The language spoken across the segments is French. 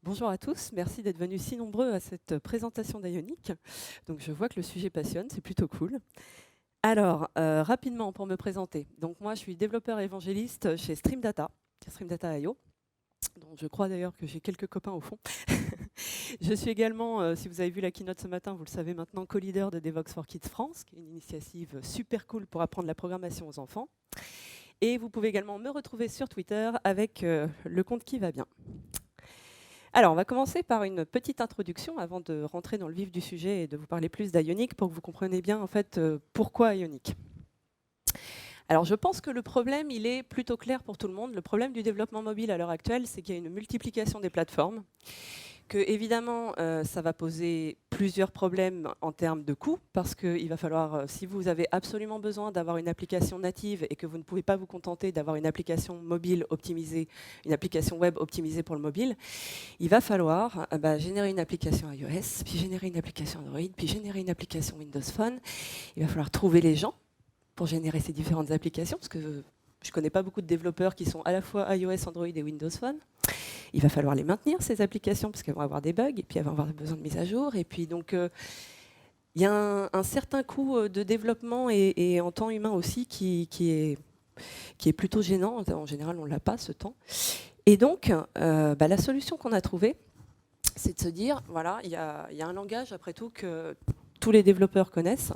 Bonjour à tous, merci d'être venus si nombreux à cette présentation d'Ionic. Donc je vois que le sujet passionne, c'est plutôt cool. Alors, rapidement pour me présenter. Donc moi je suis développeur évangéliste chez Streamdata.io, dont je crois d'ailleurs que j'ai quelques copains au fond. Je suis également, si vous avez vu la keynote ce matin, vous le savez maintenant, co-leader de Devox for Kids France, qui est une initiative super cool pour apprendre la programmation aux enfants. Et vous pouvez également me retrouver sur Twitter avec le compte qui va bien. Alors, on va commencer par une petite introduction avant de rentrer dans le vif du sujet et de vous parler plus d'Ionic pour que vous compreniez bien en fait pourquoi Ionic. Alors, je pense que le problème, il est plutôt clair pour tout le monde. Le problème du développement mobile à l'heure actuelle, c'est qu'il y a une multiplication des plateformes, que évidemment, ça va poser plusieurs problèmes en termes de coûts, parce qu'il va falloir, si vous avez absolument besoin d'avoir une application native et que vous ne pouvez pas vous contenter d'avoir une application mobile optimisée, une application web optimisée pour le mobile, il va falloir générer une application iOS, puis générer une application Android, puis générer une application Windows Phone. Il va falloir trouver les gens pour générer ces différentes applications, parce que je ne connais pas beaucoup de développeurs qui sont à la fois iOS, Android et Windows Phone. Il va falloir les maintenir, ces applications, parce qu'elles vont avoir des bugs, et puis elles vont avoir besoin de mise à jour. Et puis donc, il y a un certain coût de développement et en temps humain aussi qui est plutôt gênant. En général, on ne l'a pas, ce temps. Et donc, la solution qu'on a trouvée, c'est de se dire, voilà, il y a un langage, après tout, que tous les développeurs connaissent,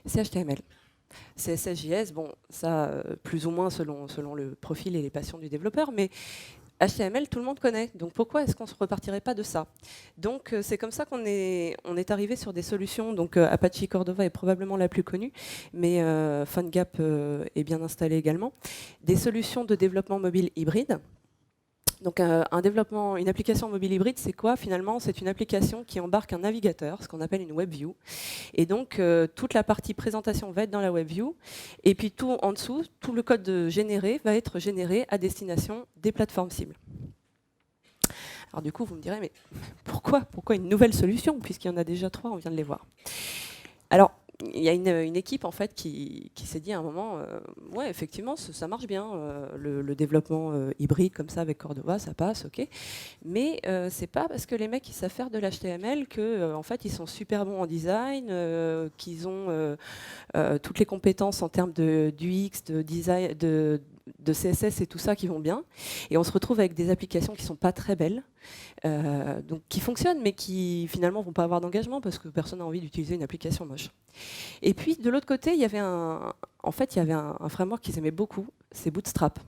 c'est HTML. CSS, JS, bon, ça, plus ou moins selon le profil et les passions du développeur, mais HTML, tout le monde connaît. Donc pourquoi est-ce qu'on ne se repartirait pas de ça? Donc c'est comme ça qu'on est arrivé sur des solutions. Donc Apache Cordova est probablement la plus connue, mais PhoneGap est bien installé également. Des solutions de développement mobile hybride. Donc une application mobile hybride, c'est quoi finalement? C'est une application qui embarque un navigateur, ce qu'on appelle une WebView. Et donc toute la partie présentation va être dans la WebView. Et puis tout en dessous, tout le code généré va être généré à destination des plateformes cibles. Alors du coup, vous me direz, mais pourquoi une nouvelle solution? Puisqu'il y en a déjà 3, on vient de les voir. Alors, il y a une équipe en fait qui s'est dit à un moment, ouais, effectivement, ça marche bien, le développement hybride comme ça avec Cordova, ça passe, ok. Mais c'est pas parce que les mecs ils savent faire de l'HTML que en fait ils sont super bons en design, qu'ils ont toutes les compétences en termes d'UX, de design, de CSS et tout ça qui vont bien. Et on se retrouve avec des applications qui sont pas très belles. Donc qui fonctionnent, mais qui finalement vont pas avoir d'engagement parce que personne n'a envie d'utiliser une application moche. Et puis de l'autre côté, il y avait un framework qu'ils aimaient beaucoup, c'est Bootstrap.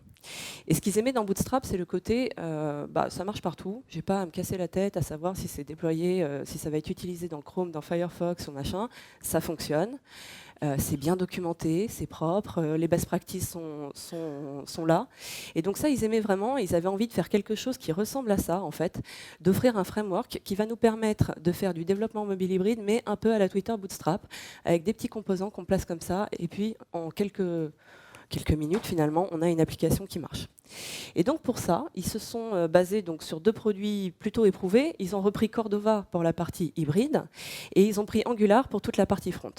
Et ce qu'ils aimaient dans Bootstrap, c'est le côté, ça marche partout, j'ai pas à me casser la tête à savoir si c'est déployé, si ça va être utilisé dans Chrome, dans Firefox ou machin, ça fonctionne. C'est bien documenté, c'est propre, les best practices sont là. Et donc ça, ils aimaient vraiment, ils avaient envie de faire quelque chose qui ressemble à ça, en fait, d'offrir un framework qui va nous permettre de faire du développement mobile hybride, mais un peu à la Twitter Bootstrap, avec des petits composants qu'on place comme ça, et puis en quelques minutes, finalement, on a une application qui marche. Et donc pour ça, ils se sont basés donc, sur 2 produits plutôt éprouvés. Ils ont repris Cordova pour la partie hybride, et ils ont pris Angular pour toute la partie front.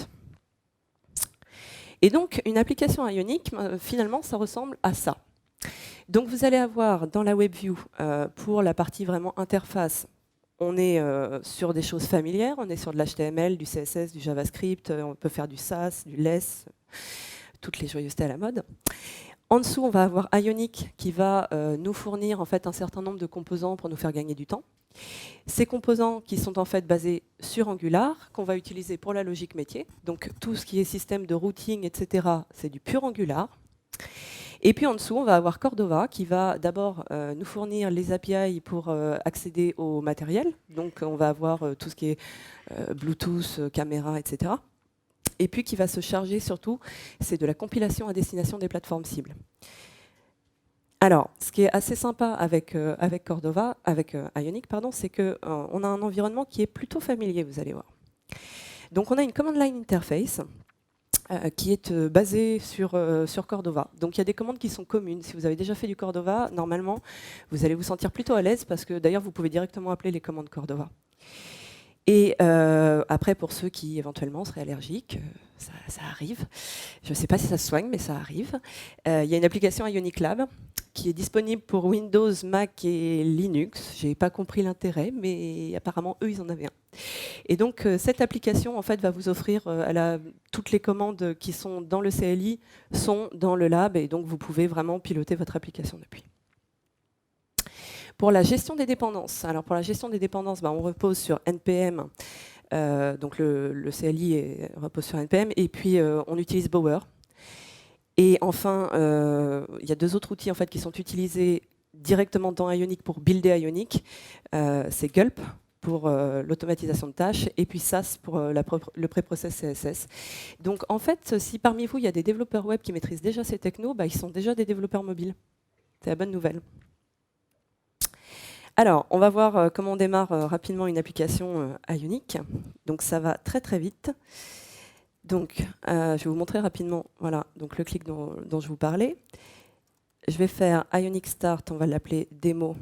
Et donc, une application Ionic, finalement, ça ressemble à ça. Donc, vous allez avoir dans la WebView, pour la partie vraiment interface, on est sur des choses familières, on est sur de l'HTML, du CSS, du JavaScript, on peut faire du SAS, du LESS, toutes les joyeusetés à la mode. En dessous, on va avoir Ionic qui va nous fournir en fait, un certain nombre de composants pour nous faire gagner du temps. Ces composants qui sont en fait basés sur Angular, qu'on va utiliser pour la logique métier. Donc tout ce qui est système de routing, etc., c'est du pur Angular. Et puis en dessous, on va avoir Cordova qui va d'abord nous fournir les API pour accéder au matériel. Donc on va avoir tout ce qui est Bluetooth, caméra, etc. Et puis qui va se charger surtout, c'est de la compilation à destination des plateformes cibles. Alors, ce qui est assez sympa avec Cordova, avec Ionic, pardon, c'est qu'on a un environnement qui est plutôt familier, vous allez voir. Donc, on a une command line interface qui est basée sur Cordova. Donc, il y a des commandes qui sont communes. Si vous avez déjà fait du Cordova, normalement, vous allez vous sentir plutôt à l'aise parce que d'ailleurs, vous pouvez directement appeler les commandes Cordova. Et après, pour ceux qui éventuellement seraient allergiques, ça arrive. Je ne sais pas si ça se soigne, mais ça arrive. Il y a une application Ionic Lab qui est disponible pour Windows, Mac et Linux. Je n'ai pas compris l'intérêt, mais apparemment, eux, ils en avaient un. Et donc, cette application, en fait, va vous offrir toutes les commandes qui sont dans le CLI sont dans le lab, et donc vous pouvez vraiment piloter votre application depuis. Pour la gestion des dépendances, alors pour la gestion des dépendances, on repose sur NPM, donc le CLI repose sur NPM, et puis on utilise Bower. Et enfin, il y a deux autres outils en fait, qui sont utilisés directement dans Ionic pour builder Ionic. C'est Gulp pour l'automatisation de tâches, et puis SAS pour le préprocess CSS. Donc en fait, si parmi vous, il y a des développeurs web qui maîtrisent déjà ces technos, ils sont déjà des développeurs mobiles. C'est la bonne nouvelle. Alors, on va voir comment on démarre rapidement une application Ionic. Donc ça va très très vite. Donc, je vais vous montrer rapidement voilà, donc le clic dont je vous parlais. Je vais faire Ionic Start, on va l'appeler démo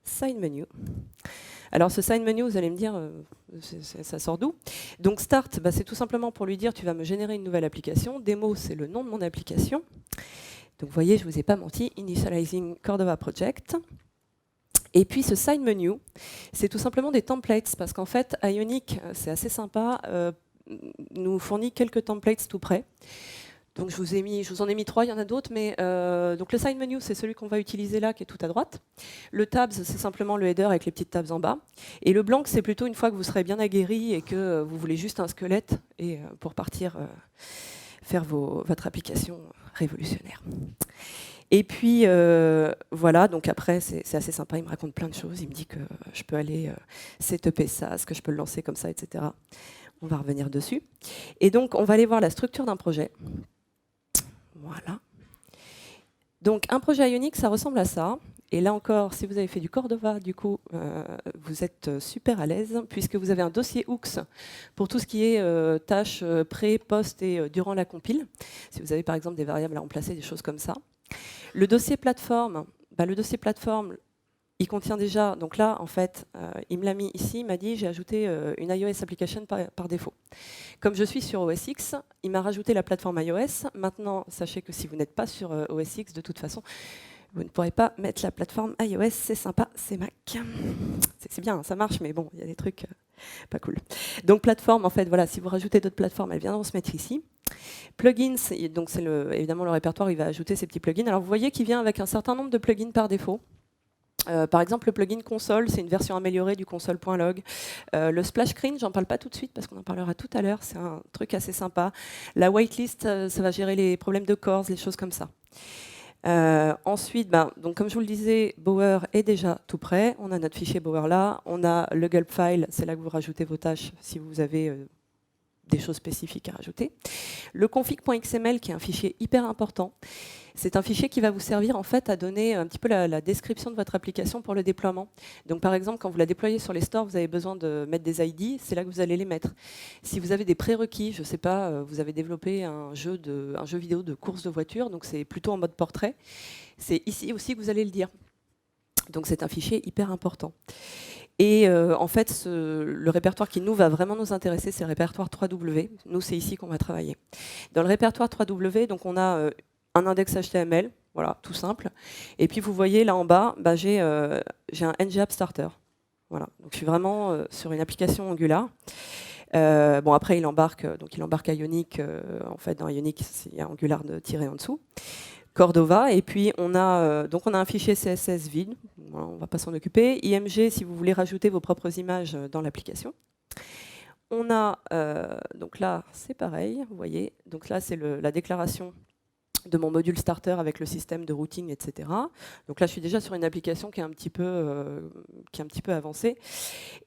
Sign Menu. Alors ce Sign Menu, vous allez me dire, ça sort d'où? Donc Start, c'est tout simplement pour lui dire, tu vas me générer une nouvelle application. Démo, c'est le nom de mon application. Donc vous voyez, je ne vous ai pas menti, Initializing Cordova Project. Et puis ce Sign Menu, c'est tout simplement des templates, parce qu'en fait, Ionic, c'est assez sympa, nous fournit quelques templates tout prêts. Donc je vous en ai mis 3, il y en a d'autres, mais donc le Sign Menu, c'est celui qu'on va utiliser là, qui est tout à droite. Le Tabs, c'est simplement le header avec les petites tabs en bas. Et le Blank, c'est plutôt une fois que vous serez bien aguerri et que vous voulez juste un squelette et pour partir faire votre application révolutionnaire. Et puis voilà, donc après c'est assez sympa, il me raconte plein de choses, il me dit que je peux aller setuper ça, que je peux le lancer comme ça, etc. On va revenir dessus. Et donc on va aller voir la structure d'un projet. Voilà. Donc un projet Ionic, ça ressemble à ça. Et là encore, si vous avez fait du Cordova, du coup, vous êtes super à l'aise, puisque vous avez un dossier Hooks pour tout ce qui est tâches pré, post et durant la compile. Si vous avez par exemple des variables à remplacer, des choses comme ça. Le dossier plateforme, il contient déjà, donc là, en fait, il me l'a mis ici, il m'a dit, j'ai ajouté une iOS application par défaut. Comme je suis sur OS X, il m'a rajouté la plateforme iOS. Maintenant, sachez que si vous n'êtes pas sur OS X, de toute façon, vous ne pourrez pas mettre la plateforme iOS, c'est sympa, c'est Mac. C'est bien, ça marche, mais bon, il y a des trucs pas cool. Donc plateforme, en fait, voilà, si vous rajoutez d'autres plateformes, elles viendront se mettre ici. Plugins, donc c'est évidemment le répertoire, il va ajouter ces petits plugins. Alors vous voyez qu'il vient avec un certain nombre de plugins par défaut. Par exemple, le plugin console, c'est une version améliorée du console.log. Le splash screen, j'en parle pas tout de suite parce qu'on en parlera tout à l'heure, c'est un truc assez sympa. La whitelist, ça va gérer les problèmes de cores, les choses comme ça. Ensuite, donc comme je vous le disais, Bower est déjà tout prêt. On a notre fichier Bower là. On a le gulp file, c'est là que vous rajoutez vos tâches si vous avez des choses spécifiques à rajouter. Le config.xml, qui est un fichier hyper important. C'est un fichier qui va vous servir en fait à donner un petit peu la description de votre application pour le déploiement. Donc par exemple, quand vous la déployez sur les stores, vous avez besoin de mettre des ID, c'est là que vous allez les mettre. Si vous avez des prérequis, je ne sais pas, vous avez développé un jeu vidéo de course de voiture, donc c'est plutôt en mode portrait, c'est ici aussi que vous allez le dire. Donc c'est un fichier hyper important. Et en fait, le répertoire qui nous va vraiment nous intéresser, c'est le répertoire 3W. Nous, c'est ici qu'on va travailler. Dans le répertoire 3W, donc on a un index HTML, voilà, tout simple. Et puis vous voyez là en bas, j'ai un ng-app starter. Voilà, donc je suis vraiment sur une application Angular. Bon après il embarque Ionic. En fait dans Ionic il y a Angular de tiré en dessous. Cordova, et puis on a un fichier CSS vide, voilà, on ne va pas s'en occuper. IMG si vous voulez rajouter vos propres images dans l'application. On a, donc là c'est pareil, vous voyez, donc là c'est la déclaration de mon module starter avec le système de routing, etc. Donc là je suis déjà sur une application qui est un petit peu avancée.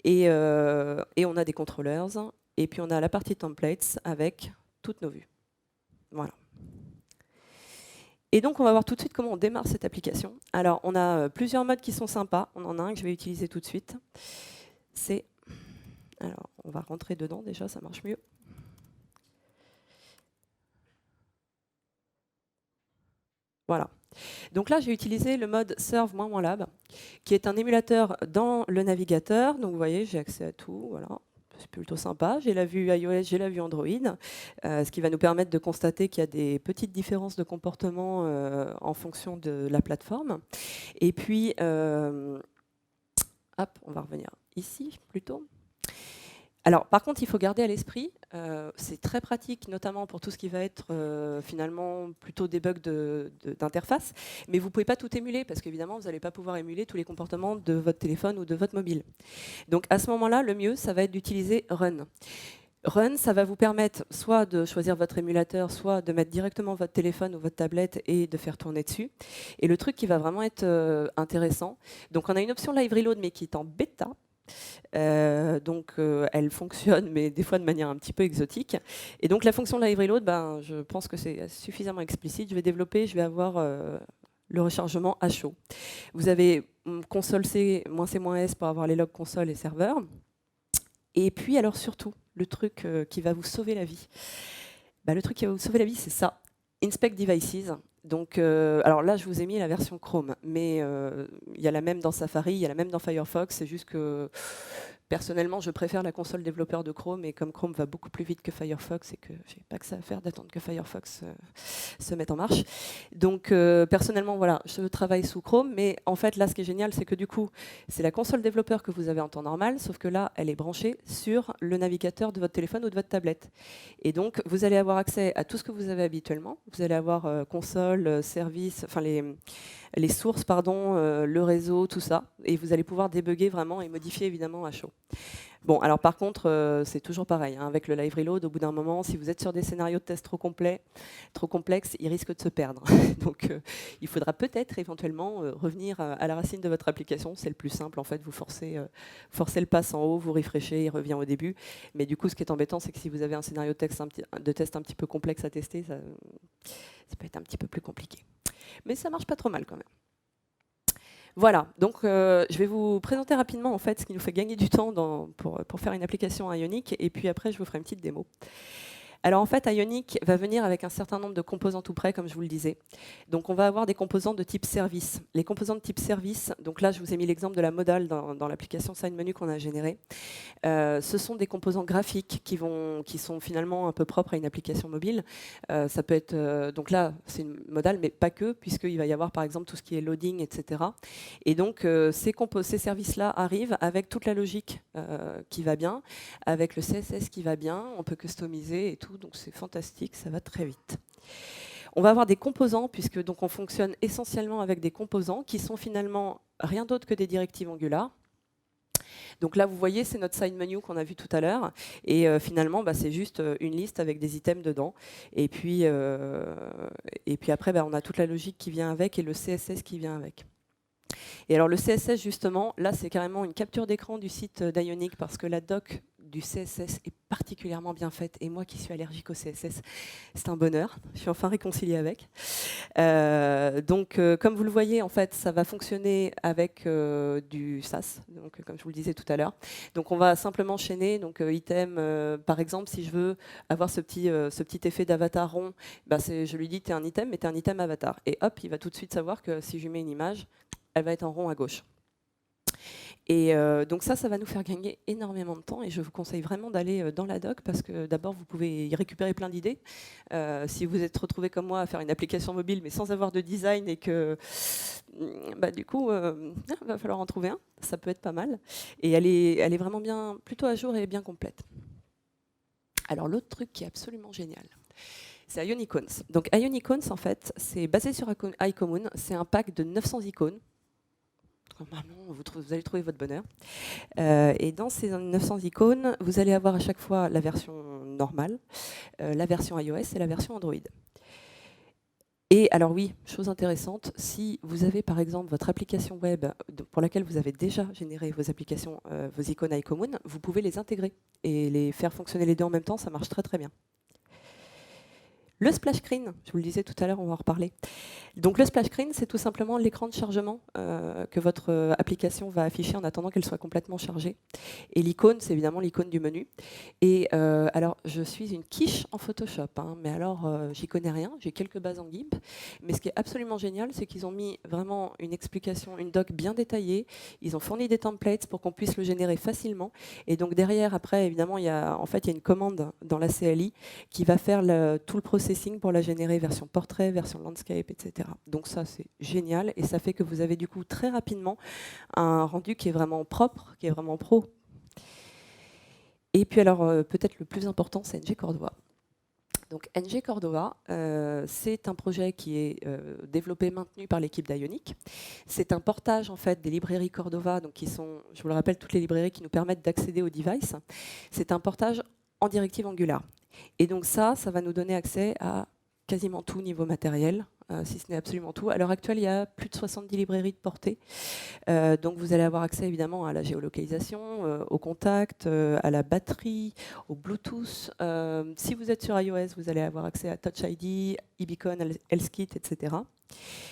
Et on a des controllers, et puis on a la partie templates avec toutes nos vues. Voilà. Et donc, on va voir tout de suite comment on démarre cette application. Alors, on a plusieurs modes qui sont sympas. On en a un que je vais utiliser tout de suite. Alors, on va rentrer dedans déjà, ça marche mieux. Voilà. Donc là, j'ai utilisé le mode serve-lab, qui est un émulateur dans le navigateur. Donc, vous voyez, j'ai accès à tout. Voilà. c'est plutôt sympa. J'ai la vue iOS, j'ai la vue Android, ce qui va nous permettre de constater qu'il y a des petites différences de comportement en fonction de la plateforme. Et puis, hop, on va revenir ici plutôt. Alors, par contre, il faut garder à l'esprit, c'est très pratique, notamment pour tout ce qui va être finalement plutôt des bugs d'interface, mais vous ne pouvez pas tout émuler, parce qu'évidemment, vous n'allez pas pouvoir émuler tous les comportements de votre téléphone ou de votre mobile. Donc, à ce moment-là, le mieux, ça va être d'utiliser Run. Run, ça va vous permettre soit de choisir votre émulateur, soit de mettre directement votre téléphone ou votre tablette et de faire tourner dessus. Et le truc qui va vraiment être intéressant, donc on a une option Live Reload, mais qui est en bêta. Elle fonctionne, mais des fois de manière un petit peu exotique. Et donc la fonction Live Reload, je pense que c'est suffisamment explicite. Je vais développer, je vais avoir le rechargement à chaud. Vous avez console C, -C-S pour avoir les logs console et serveur. Et puis alors surtout, le truc qui va vous sauver la vie. Le truc qui va vous sauver la vie, c'est ça. Inspect Devices. Donc, alors là, je vous ai mis la version Chrome, mais il y a la même dans Safari, il y a la même dans Firefox. C'est juste que personnellement, je préfère la console développeur de Chrome, et comme Chrome va beaucoup plus vite que Firefox et que j'ai pas que ça à faire d'attendre que Firefox se mette en marche. Donc, personnellement, voilà, je travaille sous Chrome, mais en fait, là, ce qui est génial, c'est que du coup, c'est la console développeur que vous avez en temps normal, sauf que là, elle est branchée sur le navigateur de votre téléphone ou de votre tablette. Et donc, vous allez avoir accès à tout ce que vous avez habituellement. Vous allez avoir console, service, enfin les sources, pardon, le réseau, tout ça. Et vous allez pouvoir débugger vraiment et modifier évidemment à chaud. Bon, alors par contre, c'est toujours pareil. Hein, avec le Live Reload, au bout d'un moment, si vous êtes sur des scénarios de test trop complexes, il risque de se perdre. Donc, il faudra peut-être éventuellement revenir à la racine de votre application. C'est le plus simple, en fait. Vous forcez le pass en haut, vous refreshez, il revient au début. Mais du coup, ce qui est embêtant, c'est que si vous avez un scénario de test un petit peu complexe à tester, ça peut être un petit peu plus compliqué. Mais ça marche pas trop mal quand même. Voilà, donc je vais vous présenter rapidement en fait ce qui nous fait gagner du temps pour faire une application Ionic, et puis après je vous ferai une petite démo. Alors en fait, Ionic va venir avec un certain nombre de composants tout prêts, comme je vous le disais. Donc on va avoir des composants de type service. Les composants de type service, donc là je vous ai mis l'exemple de la modale dans l'application SignMenu qu'on a générée. Ce sont des composants graphiques qui sont finalement un peu propres à une application mobile. Ça peut être, donc là c'est une modale, mais pas que, puisqu'il va y avoir par exemple tout ce qui est loading, etc. Et donc ces services-là arrivent avec toute la logique qui va bien, avec le CSS qui va bien, on peut customiser et tout. Donc c'est fantastique, ça va très vite. On va avoir des composants, puisque donc on fonctionne essentiellement avec des composants qui sont finalement rien d'autre que des directives Angular. Donc là, vous voyez, c'est notre side menu qu'on a vu tout à l'heure. Et finalement, c'est juste une liste avec des items dedans. Et puis après, on a toute la logique qui vient avec et le CSS qui vient avec. Et alors le CSS, justement, là, c'est carrément une capture d'écran du site d'Ionic, parce que la doc du CSS est particulièrement bien faite. Et moi qui suis allergique au CSS, c'est un bonheur. Je suis enfin réconciliée avec. Comme vous le voyez, en fait, ça va fonctionner avec du SAS, donc, comme je vous le disais tout à l'heure. Donc on va simplement enchaîner, donc item, par exemple, si je veux avoir ce petit effet d'avatar rond, je lui dis tu es un item, mais tu es un item avatar. Et hop, il va tout de suite savoir que si je lui mets une image, elle va être en rond à gauche. Et donc ça va nous faire gagner énormément de temps, et je vous conseille vraiment d'aller dans la doc, parce que d'abord vous pouvez y récupérer plein d'idées. Si vous êtes retrouvé comme moi à faire une application mobile mais sans avoir de design, et que du coup il va falloir en trouver un, ça peut être pas mal. Et elle est vraiment bien, plutôt à jour et bien complète. Alors l'autre truc qui est absolument génial, c'est Ionicons. Donc Ionicons, en fait, c'est basé sur iCommon, c'est un pack de 900 icônes. Normalement, vous allez trouver votre bonheur. Et dans ces 900 icônes, vous allez avoir à chaque fois la version normale, la version iOS et la version Android. Et alors oui, chose intéressante, si vous avez par exemple votre application web pour laquelle vous avez déjà généré vos applications, vos icônes iCommon, vous pouvez les intégrer et les faire fonctionner les deux en même temps, ça marche très très bien. Le splash screen, je vous le disais tout à l'heure, on va en reparler. Donc le splash screen, c'est tout simplement l'écran de chargement que votre application va afficher en attendant qu'elle soit complètement chargée. Et l'icône, c'est évidemment l'icône du menu. Et alors, je suis une quiche en Photoshop, hein, mais alors, j'y connais rien, j'ai quelques bases en GIMP. Mais ce qui est absolument génial, c'est qu'ils ont mis vraiment une explication, une doc bien détaillée. Ils ont fourni des templates pour qu'on puisse le générer facilement. Et donc derrière, après, évidemment, il y a une commande dans la CLI qui va faire tout le processing pour la générer version portrait, version landscape, etc. Donc ça, c'est génial et ça fait que vous avez du coup très rapidement un rendu qui est vraiment propre, qui est vraiment pro. Et puis alors, peut-être le plus important, c'est NG Cordova. Donc NG Cordova, c'est un projet qui est développé, maintenu par l'équipe d'Ionic. C'est un portage en fait des librairies Cordova, donc qui sont, je vous le rappelle, toutes les librairies qui nous permettent d'accéder aux devices. C'est un portage en directive Angular. Et donc ça va nous donner accès à quasiment tout niveau matériel, si ce n'est absolument tout. À l'heure actuelle, il y a plus de 70 librairies de portée. Donc vous allez avoir accès évidemment à la géolocalisation, au contact, à la batterie, au Bluetooth. Si vous êtes sur iOS, vous allez avoir accès à Touch ID, eBeacon, Healthkit, etc.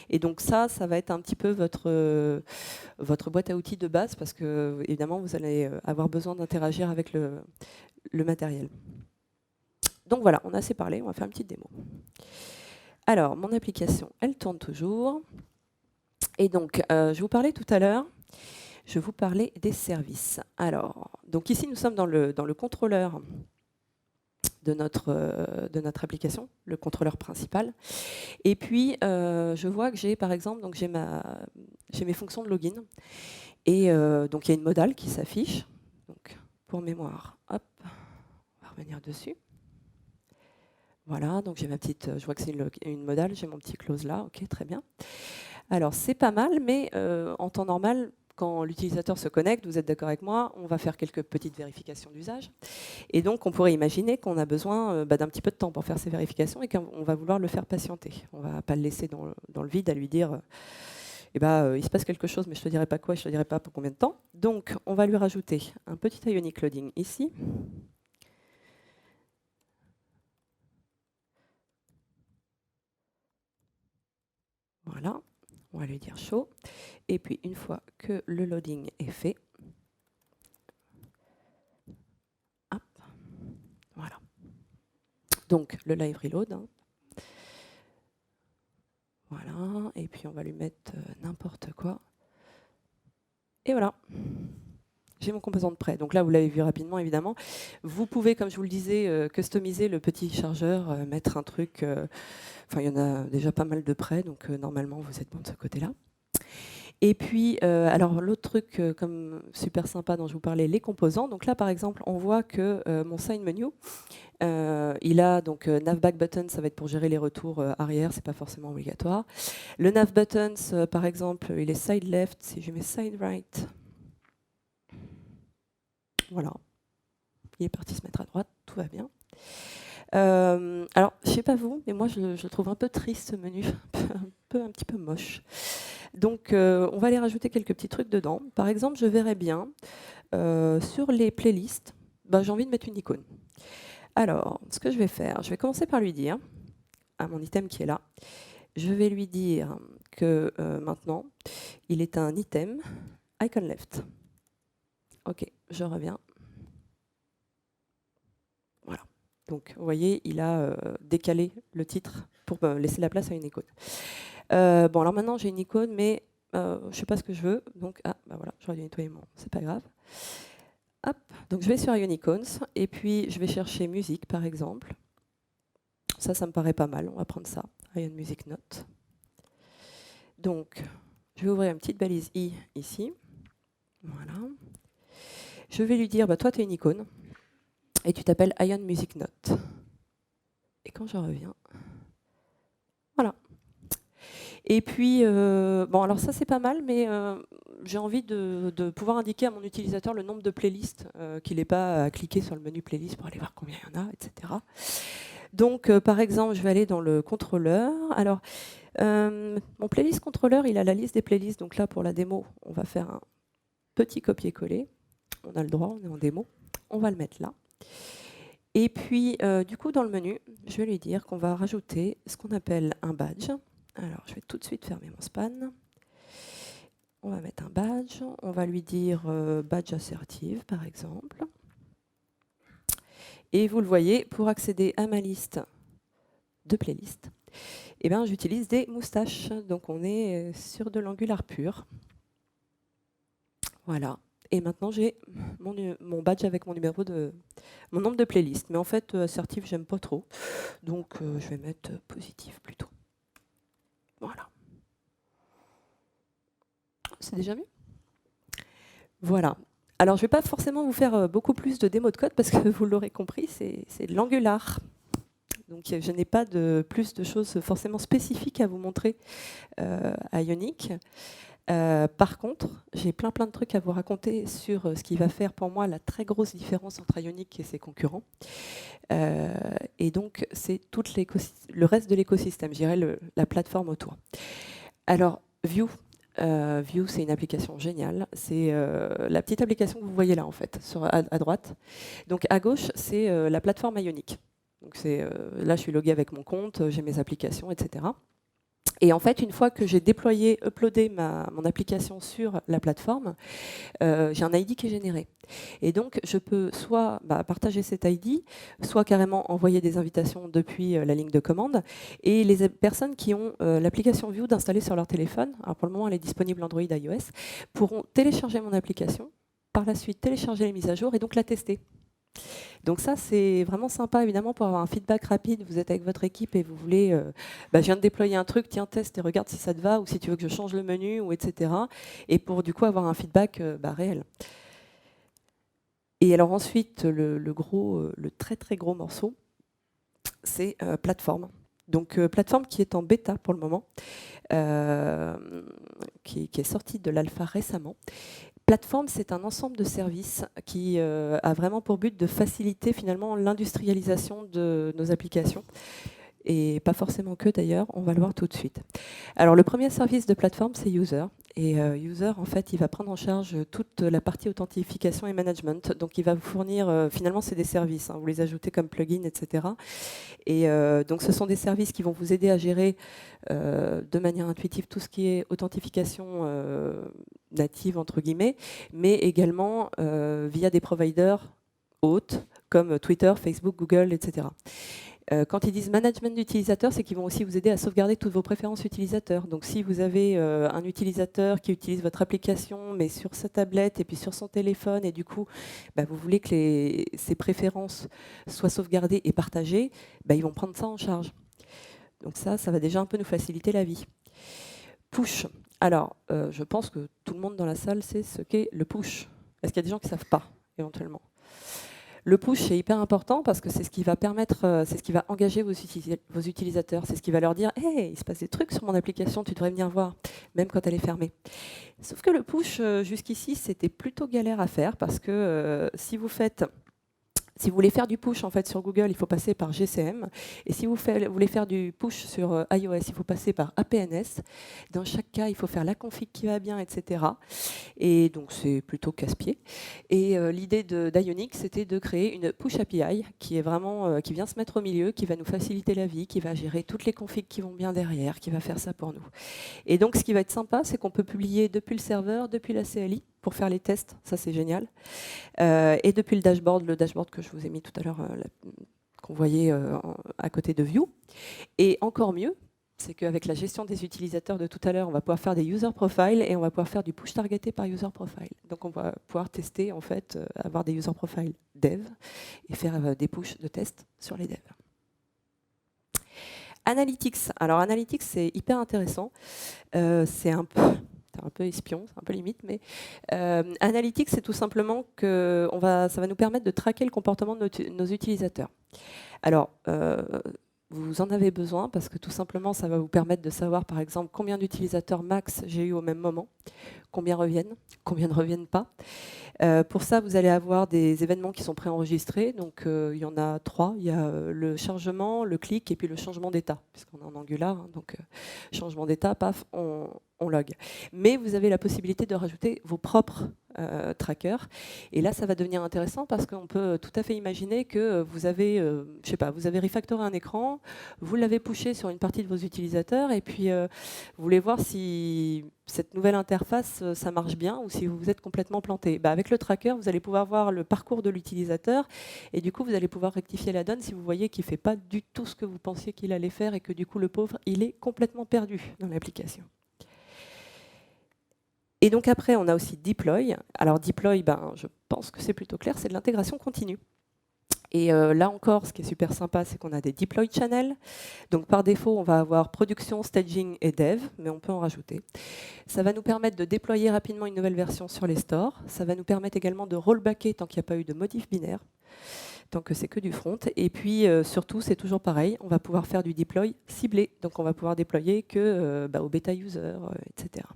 Et donc ça va être un petit peu votre boîte à outils de base parce que évidemment vous allez avoir besoin d'interagir avec le matériel. Donc voilà, on a assez parlé, on va faire une petite démo. Alors, mon application, elle tourne toujours. Et donc, je vous parlais tout à l'heure, je vous parlais des services. Alors, donc ici, nous sommes dans le contrôleur de notre application, le contrôleur principal. Et puis, je vois que j'ai, par exemple, donc j'ai mes fonctions de login. Et donc, il y a une modale qui s'affiche. Donc, pour mémoire, hop, on va revenir dessus. Voilà, donc j'ai ma petite, je vois que c'est une modale, j'ai mon petit close là, ok, très bien. Alors c'est pas mal, mais en temps normal, quand l'utilisateur se connecte, vous êtes d'accord avec moi, on va faire quelques petites vérifications d'usage. Et donc on pourrait imaginer qu'on a besoin d'un petit peu de temps pour faire ces vérifications et qu'on va vouloir le faire patienter. On ne va pas le laisser dans le vide à lui dire il se passe quelque chose, mais je ne te dirai pas quoi, je ne te dirai pas pour combien de temps. Donc on va lui rajouter un petit Ionic Loading ici. Voilà, on va lui dire show. Et puis, une fois que le loading est fait, hop, voilà. Donc, le live reload. Hein. Voilà, et puis on va lui mettre n'importe quoi. Et voilà. J'ai mon composant de prêt. Donc là, vous l'avez vu rapidement, évidemment. Vous pouvez, comme je vous le disais, customiser le petit chargeur, mettre un truc. Enfin, il y en a déjà pas mal de prêts, donc normalement, vous êtes bon de ce côté-là. Et puis, alors l'autre truc comme super sympa dont je vous parlais, les composants. Donc là, par exemple, on voit que mon sign menu, il a donc nav back button, ça va être pour gérer les retours arrière, c'est pas forcément obligatoire. Le nav buttons, par exemple, il est side left. Si je mets side right, voilà, il est parti se mettre à droite, tout va bien. Alors, je sais pas vous, mais moi je le trouve un peu triste ce menu, un petit peu moche. Donc, on va aller rajouter quelques petits trucs dedans. Par exemple, je verrais bien sur les playlists, j'ai envie de mettre une icône. Alors, ce que je vais faire, je vais commencer par lui dire, à mon item qui est là, je vais lui dire que maintenant, il est un item icon left. Ok, je reviens. Voilà. Donc, vous voyez, il a décalé le titre pour laisser la place à une icône. Bon, alors maintenant, j'ai une icône, mais je ne sais pas ce que je veux. Donc, voilà, j'aurais dû nettoyer mon... C'est pas grave. Hop, donc je vais sur Icons et puis je vais chercher musique, par exemple. Ça me paraît pas mal. On va prendre ça. Ion Music Note. Donc, je vais ouvrir une petite balise I ici. Voilà. Je vais lui dire, toi, tu es une icône et tu t'appelles Ion Music Note. Et quand je reviens, voilà. Et puis, alors ça, c'est pas mal, mais j'ai envie de pouvoir indiquer à mon utilisateur le nombre de playlists, qu'il n'ait pas à cliquer sur le menu playlist pour aller voir combien il y en a, etc. Donc, par exemple, je vais aller dans le contrôleur. Alors, mon playlist contrôleur, il a la liste des playlists. Donc là, pour la démo, on va faire un petit copier-coller. On a le droit, on est en démo. On va le mettre là. Et puis, du coup, dans le menu, je vais lui dire qu'on va rajouter ce qu'on appelle un badge. Alors, je vais tout de suite fermer mon span. On va mettre un badge. On va lui dire badge assertive, par exemple. Et vous le voyez, pour accéder à ma liste de playlists, eh ben, j'utilise des moustaches. Donc, on est sur de l'Angular pur. Voilà. Et maintenant, j'ai mon badge avec mon nombre de playlists. Mais en fait, assertif, j'aime pas trop. Donc, je vais mettre positif plutôt. Voilà. C'est déjà mieux. Voilà. Alors, je ne vais pas forcément vous faire beaucoup plus de démos de code parce que vous l'aurez compris, c'est de l'Angular. Donc, je n'ai pas plus de choses forcément spécifiques à vous montrer à Ionic. Par contre, j'ai plein de trucs à vous raconter sur ce qui va faire pour moi la très grosse différence entre Ionic et ses concurrents. Et donc, c'est le reste de l'écosystème, je dirais la plateforme autour. Alors, Vue. Vue, c'est une application géniale. C'est la petite application que vous voyez là, en fait, à droite. Donc, à gauche, c'est la plateforme Ionic. Donc, là, je suis logué avec mon compte, j'ai mes applications, etc. Et en fait, une fois que j'ai uploadé mon application sur la plateforme, j'ai un ID qui est généré. Et donc, je peux soit partager cet ID, soit carrément envoyer des invitations depuis la ligne de commande. Et les personnes qui ont l'application Vue d'installer sur leur téléphone, alors pour le moment, elle est disponible Android, iOS, pourront télécharger mon application, par la suite télécharger les mises à jour et donc la tester. Donc ça, c'est vraiment sympa, évidemment, pour avoir un feedback rapide. Vous êtes avec votre équipe et vous voulez, je viens de déployer un truc, tiens, teste et regarde si ça te va, ou si tu veux que je change le menu, ou etc. Et pour du coup avoir un feedback réel. Et alors ensuite, le très gros morceau, c'est plateforme. Donc plateforme qui est en bêta pour le moment, qui est sortie de l'alpha récemment. Plateforme, c'est un ensemble de services qui a vraiment pour but de faciliter finalement l'industrialisation de nos applications. Et pas forcément que d'ailleurs, on va le voir tout de suite. Alors le premier service de plateforme, c'est User. Et User, en fait, il va prendre en charge toute la partie authentification et management. Donc il va vous fournir, finalement c'est des services, hein, vous les ajoutez comme plugins, etc. Et donc ce sont des services qui vont vous aider à gérer de manière intuitive tout ce qui est authentification native, entre guillemets, mais également via des providers hôtes comme Twitter, Facebook, Google, etc. Quand ils disent management d'utilisateurs, c'est qu'ils vont aussi vous aider à sauvegarder toutes vos préférences utilisateurs. Donc si vous avez un utilisateur qui utilise votre application, mais sur sa tablette et puis sur son téléphone, et du coup, vous voulez que ces préférences soient sauvegardées et partagées, ils vont prendre ça en charge. Donc ça va déjà un peu nous faciliter la vie. Push. Alors, je pense que tout le monde dans la salle sait ce qu'est le push. Est-ce qu'il y a des gens qui ne savent pas, éventuellement ? Le push est hyper important parce que c'est ce qui va permettre, c'est ce qui va engager vos utilisateurs. C'est ce qui va leur dire « Hey, il se passe des trucs sur mon application, tu devrais venir voir, même quand elle est fermée. » Sauf que le push, jusqu'ici, c'était plutôt galère à faire parce que si vous voulez faire du push en fait, sur Google, il faut passer par GCM. Et si vous voulez faire du push sur iOS, il faut passer par APNS. Dans chaque cas, il faut faire la config qui va bien, etc. Et donc, c'est plutôt casse-pied. Et l'idée d'Ionic, c'était de créer une push API qui est vraiment, qui vient se mettre au milieu, qui va nous faciliter la vie, qui va gérer toutes les configs qui vont bien derrière, qui va faire ça pour nous. Et donc, ce qui va être sympa, c'est qu'on peut publier depuis le serveur, depuis la CLI, pour faire les tests, ça c'est génial. Et depuis le dashboard que je vous ai mis tout à l'heure, qu'on voyait à côté de Vue. Et encore mieux, c'est qu'avec la gestion des utilisateurs de tout à l'heure, on va pouvoir faire des user profiles et on va pouvoir faire du push targeté par user profile. Donc on va pouvoir tester, en fait, avoir des user profiles dev et faire des push de tests sur les devs. Analytics. Alors Analytics, c'est hyper intéressant. C'est un peu espion, c'est un peu limite, mais Analytics, c'est tout simplement que ça va nous permettre de traquer le comportement de nos utilisateurs. Alors, vous en avez besoin parce que tout simplement, ça va vous permettre de savoir, par exemple, combien d'utilisateurs max j'ai eu au même moment, combien reviennent, combien ne reviennent pas. Pour ça, vous allez avoir des événements qui sont préenregistrés. Donc, il y en a 3. Il y a le chargement, le clic et puis le changement d'état, puisqu'on est en Angular. Hein, donc, changement d'état, paf, on on log. Mais vous avez la possibilité de rajouter vos propres trackers. Et là, ça va devenir intéressant parce qu'on peut tout à fait imaginer que vous avez, je sais pas, vous avez refactoré un écran, vous l'avez pushé sur une partie de vos utilisateurs et puis vous voulez voir si cette nouvelle interface, ça marche bien ou si vous vous êtes complètement planté. Bah, avec le tracker, vous allez pouvoir voir le parcours de l'utilisateur et du coup, vous allez pouvoir rectifier la donne si vous voyez qu'il ne fait pas du tout ce que vous pensiez qu'il allait faire et que du coup, le pauvre, il est complètement perdu dans l'application. Et donc après, on a aussi deploy. Alors deploy, ben, je pense que c'est plutôt clair, c'est de l'intégration continue. Et là encore, ce qui est super sympa, c'est qu'on a des deploy channels. Donc par défaut, on va avoir production, staging et dev, mais on peut en rajouter. Ça va nous permettre de déployer rapidement une nouvelle version sur les stores. Ça va nous permettre également de rollbacker tant qu'il n'y a pas eu de modif binaire, tant que c'est que du front. Et puis surtout, c'est toujours pareil, on va pouvoir faire du deploy ciblé. Donc on va pouvoir déployer que aux bêta users, etc.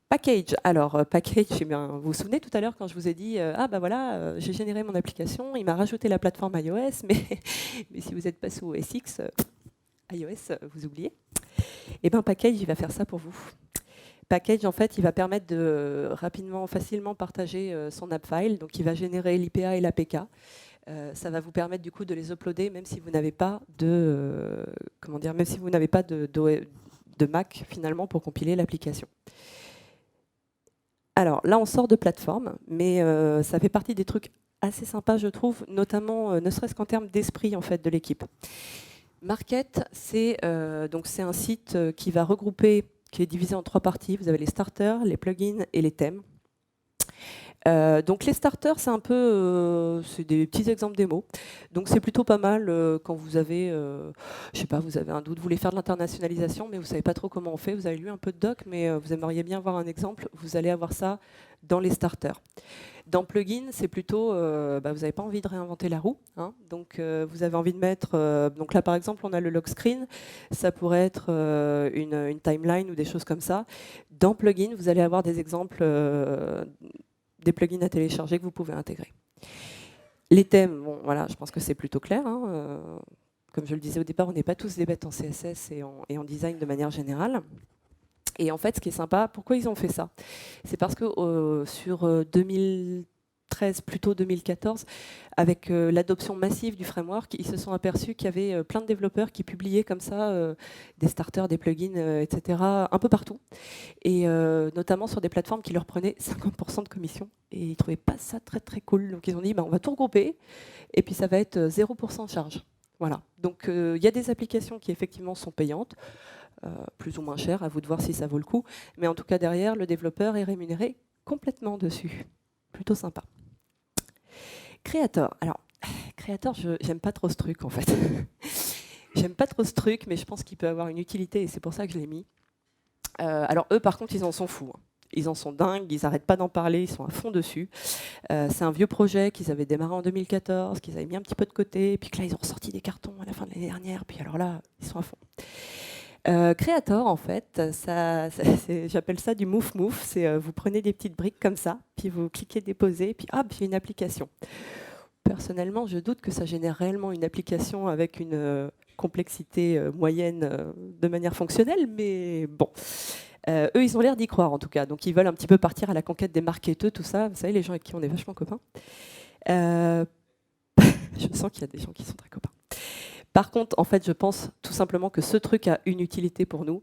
Package. Alors, package, eh bien, vous vous souvenez tout à l'heure quand je vous ai dit voilà, j'ai généré mon application, il m'a rajouté la plateforme iOS, mais si vous n'êtes pas sous OS X, iOS, vous oubliez. Et bien, package, il va faire ça pour vous. Package, en fait, il va permettre de rapidement, facilement partager son app file. Donc, il va générer l'IPA et l'APK. Ça va vous permettre du coup de les uploader, même si vous n'avez pas de, même si vous n'avez pas de Mac finalement pour compiler l'application. Alors là, on sort de plateforme, mais ça fait partie des trucs assez sympas, je trouve, notamment, ne serait-ce qu'en termes d'esprit en fait, de l'équipe. Market, c'est un site qui va regrouper, qui est divisé en 3 parties. Vous avez les starters, les plugins et les thèmes. Donc les starters, c'est un peu, c'est des petits exemples démos. Donc c'est plutôt pas mal quand vous avez, je sais pas, vous avez un doute, vous voulez faire de l'internationalisation, mais vous savez pas trop comment on fait. Vous avez lu un peu de doc, mais vous aimeriez bien voir un exemple. Vous allez avoir ça dans les starters. Dans plugin, c'est plutôt, vous n'avez pas envie de réinventer la roue, hein, donc vous avez envie de mettre, donc là par exemple on a le lock screen, ça pourrait être une timeline ou des choses comme ça. Dans plugin, vous allez avoir des exemples des plugins à télécharger que vous pouvez intégrer. Les thèmes, bon, voilà, je pense que c'est plutôt clair. Hein, comme je le disais au départ, on n'est pas tous des bêtes en CSS et en design de manière générale. Et en fait, ce qui est sympa, pourquoi ils ont fait ça? C'est parce que sur 2013, plutôt 2014, avec l'adoption massive du framework, ils se sont aperçus qu'il y avait plein de développeurs qui publiaient comme ça des starters, des plugins, etc., un peu partout. Et notamment sur des plateformes qui leur prenaient 50% de commission. Et ils ne trouvaient pas ça très très cool. Donc ils ont dit, on va tout regrouper, et puis ça va être 0% de charge. Voilà. Donc il y a des applications qui effectivement sont payantes, plus ou moins chères, à vous de voir si ça vaut le coup. Mais en tout cas, derrière, le développeur est rémunéré complètement dessus. Plutôt sympa. Creator. Alors, Creator, j'aime pas trop ce truc en fait. J'aime pas trop ce truc, mais je pense qu'il peut avoir une utilité et c'est pour ça que je l'ai mis. Alors eux, par contre, ils en sont fous. Hein. Ils en sont dingues, ils n'arrêtent pas d'en parler, ils sont à fond dessus. C'est un vieux projet qu'ils avaient démarré en 2014, qu'ils avaient mis un petit peu de côté, et puis que là, ils ont ressorti des cartons à la fin de l'année dernière, puis alors là, ils sont à fond. Creator, en fait, j'appelle ça du move. C'est vous prenez des petites briques comme ça, puis vous cliquez déposer, puis hop, il y a une application. Personnellement, je doute que ça génère réellement une application avec une complexité moyenne de manière fonctionnelle, mais bon. Eux, ils ont l'air d'y croire en tout cas, donc ils veulent un petit peu partir à la conquête des marketeurs, tout ça. Vous savez, les gens avec qui on est vachement copains. Je sens qu'il y a des gens qui sont très copains. Par contre, en fait, je pense tout simplement que ce truc a une utilité pour nous.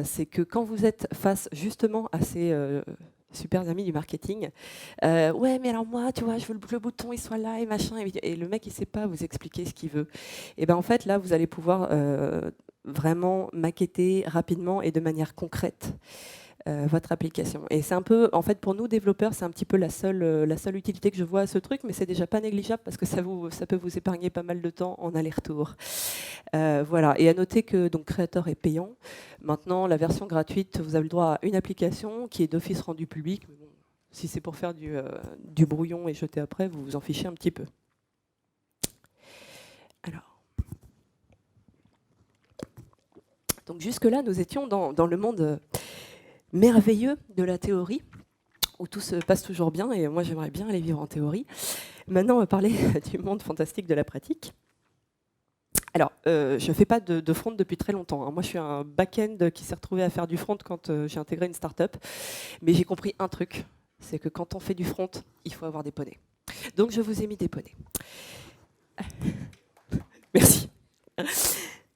C'est que quand vous êtes face justement à ces super amis du marketing, ouais, mais alors moi, tu vois, je veux que le bouton il soit là et machin, et le mec il sait pas vous expliquer ce qu'il veut. Et ben en fait, là, vous allez pouvoir vraiment maqueter rapidement et de manière concrète votre application. Et c'est un peu, en fait, pour nous développeurs, c'est un petit peu la seule utilité que je vois à ce truc, mais c'est déjà pas négligeable parce que ça peut vous épargner pas mal de temps en aller-retour. Voilà. Et à noter que donc Creator est payant. Maintenant, la version gratuite, vous avez le droit à une application qui est d'office rendue publique. Mais bon, si c'est pour faire du brouillon et jeter après, vous vous en fichez un petit peu. Alors. Donc jusque-là, nous étions dans le monde merveilleux de la théorie, où tout se passe toujours bien, et moi j'aimerais bien aller vivre en théorie. Maintenant, on va parler du monde fantastique de la pratique. Alors, je ne fais pas de front depuis très longtemps, hein. Moi, je suis un back-end qui s'est retrouvé à faire du front quand j'ai intégré une start-up. Mais j'ai compris un truc, c'est que quand on fait du front, il faut avoir des poneys. Donc, je vous ai mis des poneys. Merci.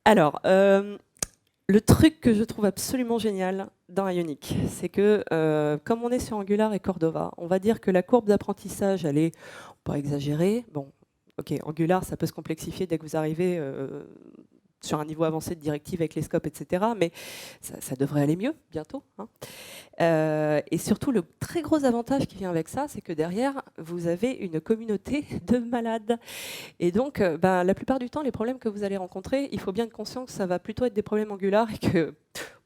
Alors, le truc que je trouve absolument génial dans Ionic, c'est que comme on est sur Angular et Cordova, on va dire que la courbe d'apprentissage, elle est pas exagérée. Bon, ok, Angular, ça peut se complexifier dès que vous arrivez sur un niveau avancé de directive avec les scopes, etc. Mais ça devrait aller mieux bientôt, hein. Et surtout, le très gros avantage qui vient avec ça, c'est que derrière, vous avez une communauté de malades. Et donc, la plupart du temps, les problèmes que vous allez rencontrer, il faut bien être conscient que ça va plutôt être des problèmes Angular et que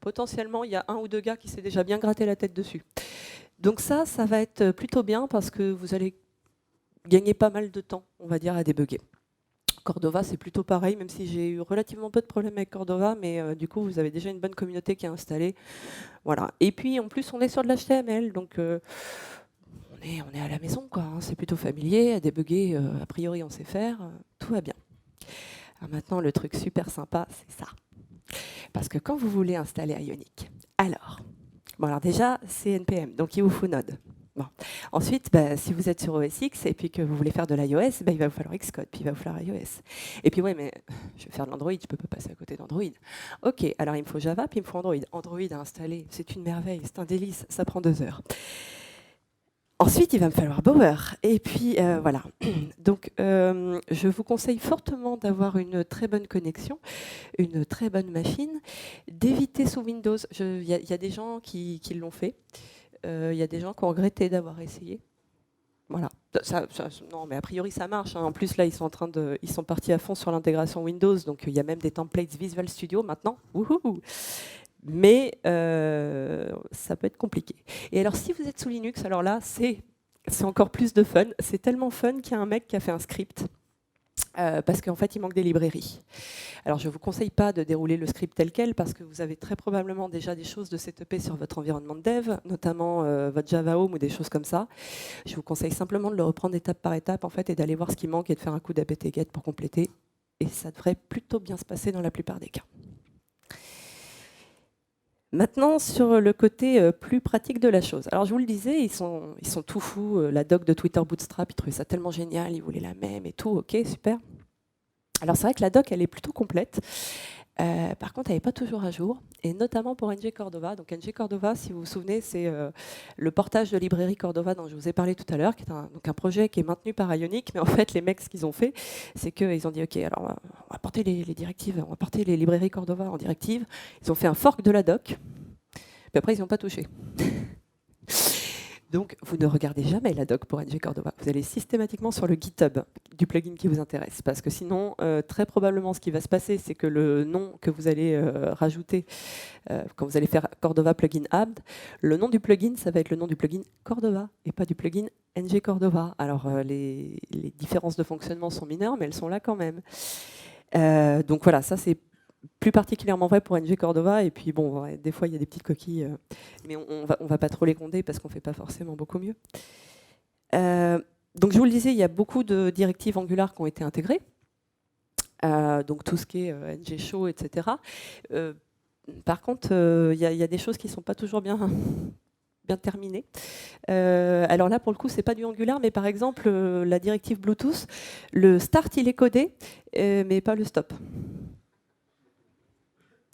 potentiellement, il y a un ou deux gars qui s'est déjà bien gratté la tête dessus. Donc ça va être plutôt bien parce que vous allez gagner pas mal de temps, on va dire, à débugger. Cordova, c'est plutôt pareil, même si j'ai eu relativement peu de problèmes avec Cordova, mais du coup, vous avez déjà une bonne communauté qui est installée. Voilà. Et puis, en plus, on est sur de l'HTML, donc on est à la maison, quoi, hein. C'est plutôt familier, à débugger, a priori, on sait faire, tout va bien. Alors maintenant, le truc super sympa, c'est ça. Parce que quand vous voulez installer Ionic, alors déjà, c'est NPM, donc il vous faut Node. Bon. Ensuite, si vous êtes sur OS X et puis que vous voulez faire de l'iOS, il va vous falloir Xcode, puis il va vous falloir iOS. Et puis ouais, mais je vais faire de l'Android, je ne peux pas passer à côté d'Android. Ok, alors il me faut Java, puis il me faut Android. Android à installer, c'est une merveille, c'est un délice, ça prend 2 heures. Ensuite, il va me falloir Bower. Et puis, voilà. Donc, je vous conseille fortement d'avoir une très bonne connexion, une très bonne machine, d'éviter sous Windows. Il y a des gens qui l'ont fait. Il y a des gens qui ont regretté d'avoir essayé. Voilà. Non, mais a priori, ça marche, hein. En plus, là, ils sont partis à fond sur l'intégration Windows. Donc, il y a même des templates Visual Studio maintenant. Wouhou! Mais ça peut être compliqué. Et alors, si vous êtes sous Linux, alors là, c'est encore plus de fun. C'est tellement fun qu'il y a un mec qui a fait un script. Parce qu'en fait, il manque des librairies. Alors, je ne vous conseille pas de dérouler le script tel quel, parce que vous avez très probablement déjà des choses de setuper sur votre environnement de dev, notamment votre Java Home ou des choses comme ça. Je vous conseille simplement de le reprendre étape par étape, en fait, et d'aller voir ce qui manque et de faire un coup d'apt-get pour compléter. Et ça devrait plutôt bien se passer dans la plupart des cas. Maintenant, sur le côté plus pratique de la chose. Alors, je vous le disais, ils sont tout fous. La doc de Twitter Bootstrap, ils trouvaient ça tellement génial, ils voulaient la même et tout. Ok, super. Alors, c'est vrai que la doc, elle est plutôt complète. Par contre, elle n'est pas toujours à jour, et notamment pour NG Cordova. Donc, NG Cordova, si vous vous souvenez, c'est le portage de librairie Cordova dont je vous ai parlé tout à l'heure, qui est un projet qui est maintenu par Ionic. Mais en fait, les mecs, ce qu'ils ont fait, c'est qu'ils ont dit, OK, alors on va porter les directives, on va porter les librairies Cordova en directive. Ils ont fait un fork de la doc, puis après, ils n'ont pas touché. Donc, vous ne regardez jamais la doc pour NG Cordova. Vous allez systématiquement sur le GitHub du plugin qui vous intéresse. Parce que sinon, très probablement, ce qui va se passer, c'est que le nom que vous allez rajouter quand vous allez faire Cordova plugin add, le nom du plugin, ça va être le nom du plugin Cordova et pas du plugin NG Cordova. Alors, les différences de fonctionnement sont mineures, mais elles sont là quand même. Donc voilà, ça c'est plus particulièrement vrai pour NG Cordova, et puis bon, ouais, des fois il y a des petites coquilles, mais on va pas trop les gronder parce qu'on fait pas forcément beaucoup mieux. Donc je vous le disais, il y a beaucoup de directives Angular qui ont été intégrées, donc tout ce qui est NG Show, etc. Par contre, il y a des choses qui ne sont pas toujours bien terminées. Alors là, pour le coup, c'est pas du Angular, mais par exemple, la directive Bluetooth, le start il est codé, mais pas le stop.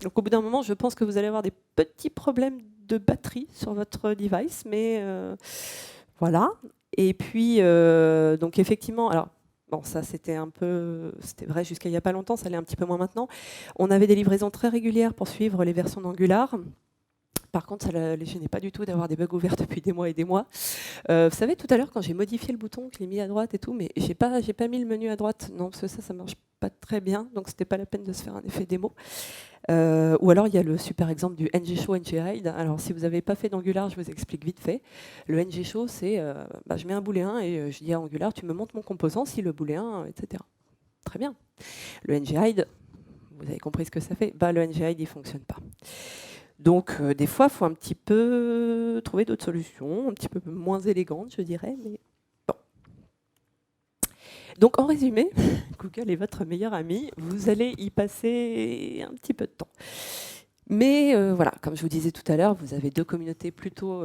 Donc au bout d'un moment, je pense que vous allez avoir des petits problèmes de batterie sur votre device, mais voilà. Et puis, donc effectivement, alors bon, ça c'était vrai jusqu'à il n'y a pas longtemps, ça l'est un petit peu moins maintenant. On avait des livraisons très régulières pour suivre les versions d'Angular. Par contre, ça ne les gênait pas du tout d'avoir des bugs ouverts depuis des mois et des mois. Vous savez, tout à l'heure, quand j'ai modifié le bouton, que je l'ai mis à droite et tout, mais j'ai pas mis le menu à droite. Non, parce que ça marche pas très bien, donc c'était pas la peine de se faire un effet démo. Ou alors, il y a le super exemple du ng-show, ng-hide. Alors, si vous n'avez pas fait d'Angular, je vous explique vite fait. Le ng-show, c'est je mets un booléen et je dis à Angular, tu me montres mon composant si le booléen, etc. Très bien. Le ng-hide, vous avez compris ce que ça fait. Le ng-hide, il ne fonctionne pas. Donc, des fois, il faut un petit peu trouver d'autres solutions, un petit peu moins élégantes, je dirais. Mais bon. Donc en résumé, Google est votre meilleur ami, vous allez y passer un petit peu de temps. Mais voilà, comme je vous disais tout à l'heure, vous avez deux communautés plutôt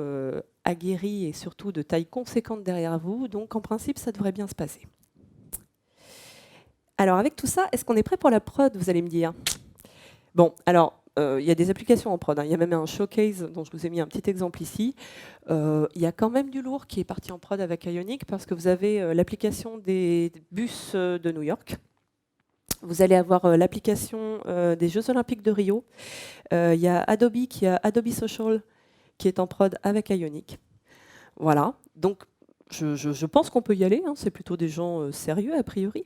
aguerries et surtout de taille conséquente derrière vous, donc en principe, ça devrait bien se passer. Alors avec tout ça, est-ce qu'on est prêt pour la prod, vous allez me dire? Bon, alors, il y a des applications en prod, hein. Il y a même un showcase dont je vous ai mis un petit exemple ici. Il y a quand même du lourd qui est parti en prod avec Ionic parce que vous avez l'application des bus de New York. Vous allez avoir l'application des Jeux Olympiques de Rio. Il y a Adobe qui a Adobe Social qui est en prod avec Ionic. Voilà, donc je pense qu'on peut y aller, hein. C'est plutôt des gens sérieux a priori.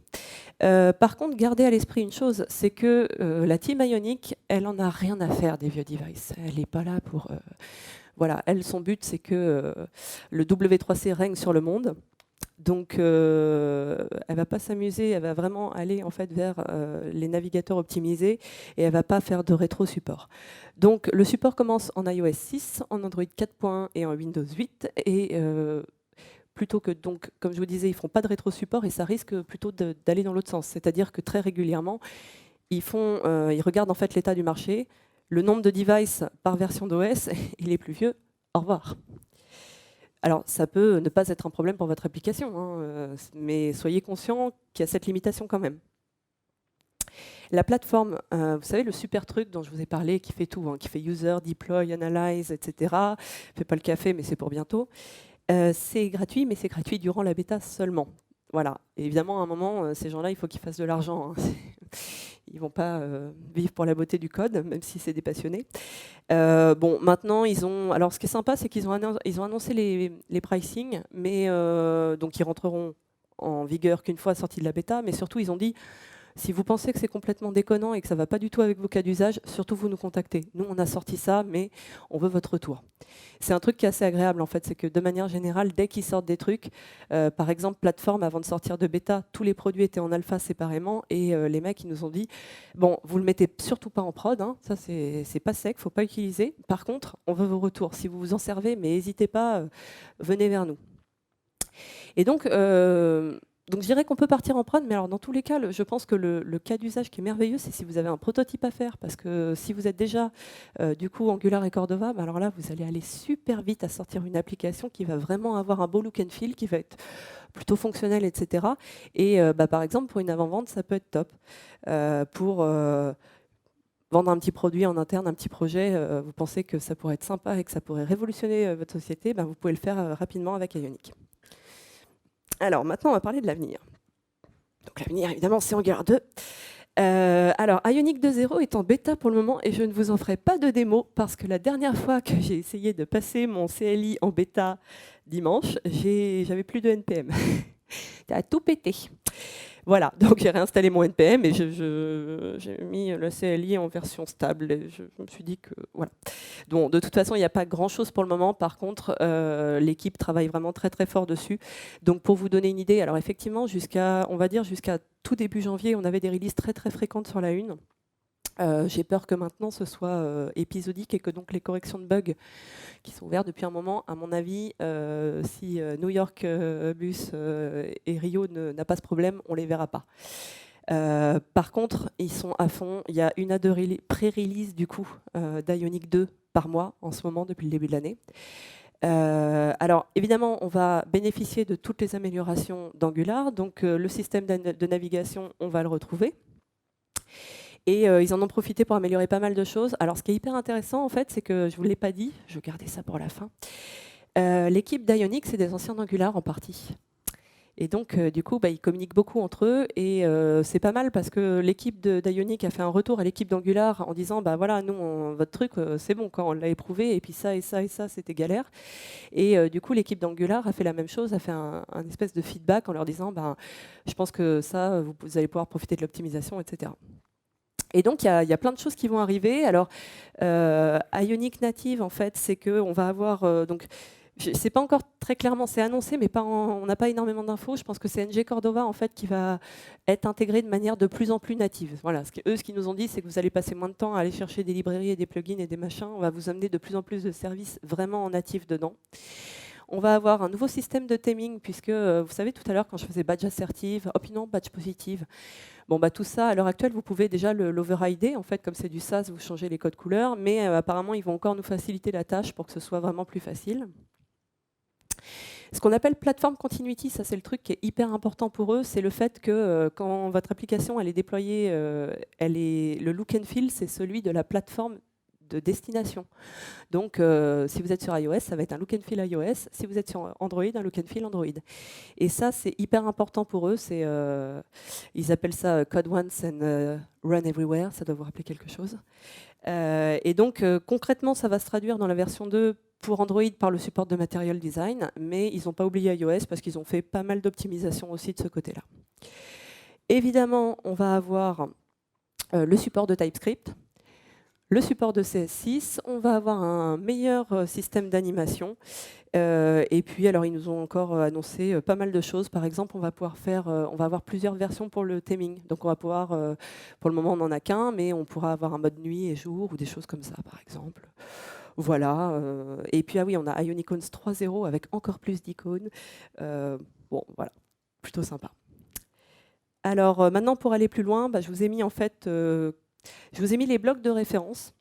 Par contre, gardez à l'esprit une chose, c'est que la team Ionic, elle en a rien à faire des vieux devices. Elle n'est pas là pour... voilà, elle, son but, c'est que le W3C règne sur le monde. Donc, elle va pas s'amuser, elle va vraiment aller en fait vers les navigateurs optimisés et elle va pas faire de rétro-support. Donc, le support commence en iOS 6, en Android 4.1 et en Windows 8. Et plutôt que, donc, comme je vous disais, ils font pas de rétro-support et ça risque plutôt d'aller dans l'autre sens. C'est-à-dire que très régulièrement, ils regardent en fait l'état du marché, le nombre de devices par version d'OS, il est plus vieux, au revoir. Alors, ça peut ne pas être un problème pour votre application, hein, mais soyez conscient qu'il y a cette limitation quand même. La plateforme, vous savez, le super truc dont je vous ai parlé, qui fait tout, hein, qui fait user, deploy, analyze, etc. Fait pas le café, mais c'est pour bientôt. C'est gratuit, mais c'est gratuit durant la bêta seulement. Voilà. Et évidemment, à un moment, ces gens-là, il faut qu'ils fassent de l'argent, hein. Ils ne vont pas vivre pour la beauté du code, même si c'est des passionnés. Bon, maintenant, alors, ce qui est sympa, c'est qu'ils ont annoncé les pricing, mais donc ils rentreront en vigueur qu'une fois sortis de la bêta, mais surtout, ils ont dit, si vous pensez que c'est complètement déconnant et que ça ne va pas du tout avec vos cas d'usage, surtout vous nous contactez. Nous, on a sorti ça, mais on veut votre retour. C'est un truc qui est assez agréable, en fait, c'est que de manière générale, dès qu'ils sortent des trucs, par exemple, plateforme, avant de sortir de bêta, tous les produits étaient en alpha séparément, et les mecs, ils nous ont dit, bon, vous le mettez surtout pas en prod, hein, ça c'est pas sec, faut pas utiliser. Par contre, on veut vos retours. Si vous vous en servez, mais n'hésitez pas, venez vers nous. Et donc je dirais qu'on peut partir en prod, mais alors dans tous les cas, je pense que le cas d'usage qui est merveilleux, c'est si vous avez un prototype à faire, parce que si vous êtes déjà du coup Angular et Cordova, bah alors là, vous allez aller super vite à sortir une application qui va vraiment avoir un beau look and feel, qui va être plutôt fonctionnelle, etc. Et par exemple, pour une avant-vente, ça peut être top. Pour vendre un petit produit en interne, un petit projet, vous pensez que ça pourrait être sympa et que ça pourrait révolutionner votre société, vous pouvez le faire rapidement avec Ionic. Alors maintenant, on va parler de l'avenir. Donc l'avenir, évidemment, c'est Angular 2. Alors, Ionic 2.0 est en bêta pour le moment et je ne vous en ferai pas de démo parce que la dernière fois que j'ai essayé de passer mon CLI en bêta dimanche, j'avais plus de NPM. Ça a tout pété. Voilà, donc j'ai réinstallé mon NPM et j'ai mis le CLI en version stable. Et je me suis dit que voilà. Donc de toute façon, il n'y a pas grand-chose pour le moment. Par contre, l'équipe travaille vraiment très très fort dessus. Donc pour vous donner une idée, alors effectivement, on va dire jusqu'à tout début janvier, on avait des releases très très fréquentes sur la une. J'ai peur que maintenant ce soit épisodique et que donc les corrections de bugs qui sont ouvertes depuis un moment, à mon avis, si New York Bus et Rio n'a pas ce problème, on ne les verra pas. Par contre, ils sont à fond. Il y a une à deux pré-release du coup d'Ionic 2 par mois en ce moment depuis le début de l'année. Alors évidemment, on va bénéficier de toutes les améliorations d'Angular. Donc le système de navigation, on va le retrouver. Et ils en ont profité pour améliorer pas mal de choses. Alors ce qui est hyper intéressant en fait, c'est que je ne vous l'ai pas dit, je gardais ça pour la fin. L'équipe d'Ionic, c'est des anciens d'Angular en partie. Et donc, du coup, ils communiquent beaucoup entre eux. Et c'est pas mal parce que l'équipe d'Ionic a fait un retour à l'équipe d'Angular en disant voilà, nous, votre truc, c'est bon, quand on l'a éprouvé. Et puis ça et ça et ça, c'était galère. Et du coup, l'équipe d'Angular a fait la même chose, a fait un espèce de feedback en leur disant je pense que ça, vous allez pouvoir profiter de l'optimisation, etc. Et donc, il y a plein de choses qui vont arriver. Alors, Ionic Native, en fait, c'est qu'on va avoir... donc, c'est pas encore très clairement, c'est annoncé, mais on n'a pas énormément d'infos. Je pense que c'est NG Cordova, en fait, qui va être intégré de manière de plus en plus native. Voilà, ce qu'ils nous ont dit, c'est que vous allez passer moins de temps à aller chercher des librairies et des plugins et des machins. On va vous amener de plus en plus de services vraiment en natif dedans. On va avoir un nouveau système de theming, puisque vous savez tout à l'heure quand je faisais badge assertive, opinion badge positive, bon, bah, tout ça, à l'heure actuelle, vous pouvez déjà l'overrider. En fait, comme c'est du SAS, vous changez les codes couleurs, mais apparemment, ils vont encore nous faciliter la tâche pour que ce soit vraiment plus facile. Ce qu'on appelle platform continuity, ça c'est le truc qui est hyper important pour eux, c'est le fait que quand votre application elle est déployée, le look and feel, c'est celui de la plateforme de destination. Donc, si vous êtes sur iOS, ça va être un look and feel iOS. Si vous êtes sur Android, un look and feel Android. Et ça, c'est hyper important pour eux. Ils appellent ça Code Once and Run Everywhere. Ça doit vous rappeler quelque chose. Et donc, concrètement, ça va se traduire dans la version 2 pour Android par le support de Material Design. Mais ils n'ont pas oublié iOS parce qu'ils ont fait pas mal d'optimisation aussi de ce côté-là. Évidemment, on va avoir le support de TypeScript. Le support de CS6, on va avoir un meilleur système d'animation. Et puis, alors, ils nous ont encore annoncé pas mal de choses. Par exemple, on va avoir plusieurs versions pour le theming. Donc, on va pouvoir, pour le moment, on n'en a qu'un, mais on pourra avoir un mode nuit et jour ou des choses comme ça, par exemple. Voilà. Et puis, ah oui, on a Ionic 3.0 avec encore plus d'icônes. Bon, voilà, plutôt sympa. Alors, maintenant, pour aller plus loin, je vous ai mis en fait... je vous ai mis les blocs de référence.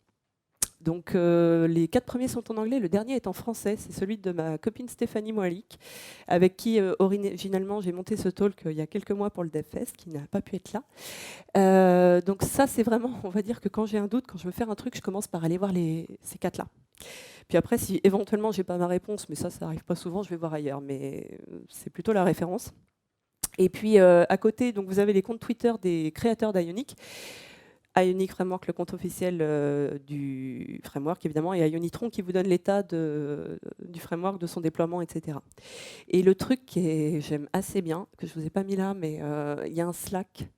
Donc les 4 premiers sont en anglais, le dernier est en français, c'est celui de ma copine Stéphanie Moalik, avec qui originalement j'ai monté ce talk il y a quelques mois pour le DevFest, qui n'a pas pu être là. Donc ça c'est vraiment, on va dire que quand j'ai un doute, quand je veux faire un truc, je commence par aller voir ces 4-là. Puis après, si éventuellement j'ai pas ma réponse, mais ça arrive pas souvent, je vais voir ailleurs, mais c'est plutôt la référence. Et puis à côté, donc, vous avez les comptes Twitter des créateurs d'Ionic. Ionic Framework, le compte officiel du framework, évidemment, et Ionitron qui vous donne l'état du framework, de son déploiement, etc. Et le truc que j'aime assez bien, que je ne vous ai pas mis là, mais il y a un Slack.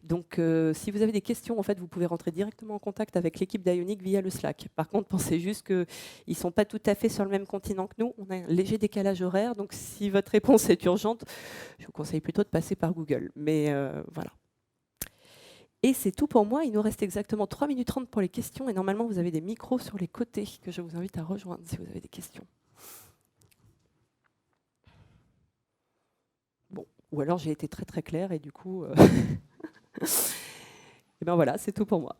Donc, si vous avez des questions, en fait, vous pouvez rentrer directement en contact avec l'équipe d'Ionic via le Slack. Par contre, pensez juste qu'ils ne sont pas tout à fait sur le même continent que nous. On a un léger décalage horaire, donc si votre réponse est urgente, je vous conseille plutôt de passer par Google. Mais voilà. Et c'est tout pour moi. Il nous reste exactement 3 minutes 30 pour les questions. Et normalement, vous avez des micros sur les côtés que je vous invite à rejoindre si vous avez des questions. Bon, ou alors j'ai été très très claire et du coup... et ben voilà, c'est tout pour moi.